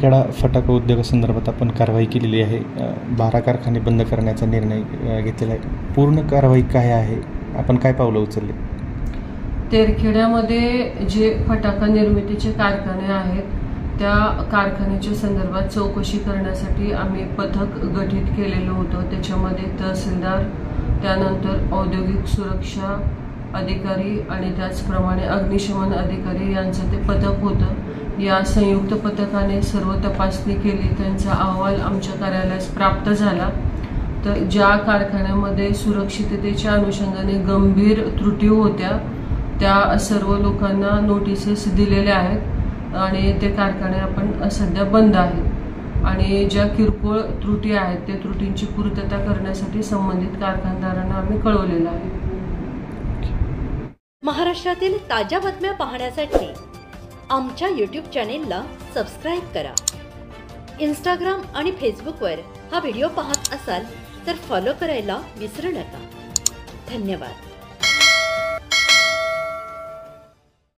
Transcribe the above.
कडा फटाका उद्योगासंदर्भात आपण कारवाई केलेली आहे. 12 कारखाने बंद करण्याचा निर्णय घेतलेला आहे. पूर्ण कारवाई काय आहे, आपण काय पावलं उचलले? तेरखेड्यामध्ये जे फटाका निर्मितीचे कारखाने आहेत त्या कारखान्याच्या संदर्भात चौकशी करण्यासाठी आम्ही पथक गठीत केलेलं होतं. त्याच्यामध्ये तहसीलदार, त्यानंतर औद्योगिक सुरक्षा अधिकारी आणि त्याचप्रमाणे अग्निशमन अधिकारी यांचं ते पथक होतं. या संयुक्त पथकाने सर्व तपासणी केली. त्यांचा अहवाल आमच्या कार्यालयास प्राप्त झाला. तर ज्या कारखान्यामध्ये सुरक्षिततेच्या अनुषंगाने गंभीर त्रुटी होत्या त्या सर्व लोकांना नोटिसेस दिलेल्या आहेत आणि ते कारखाने आपण सध्या बंद आहेत. आणि ज्या किरकोळ त्रुटी आहेत त्या त्रुटींची पूर्तता करण्यासाठी संबंधित कारखानदारांना आम्ही कळवलेलं आहे. महाराष्ट्रातील ताज्या बातम्या पाहण्यासाठी आमच्या यूट्यूब चॅनेलला सबस्क्राईब करा. इंस्टाग्राम आणि फेसबुकवर हा व्हिडिओ पाहत असाल तर फॉलो करायला विसरू नका. धन्यवाद.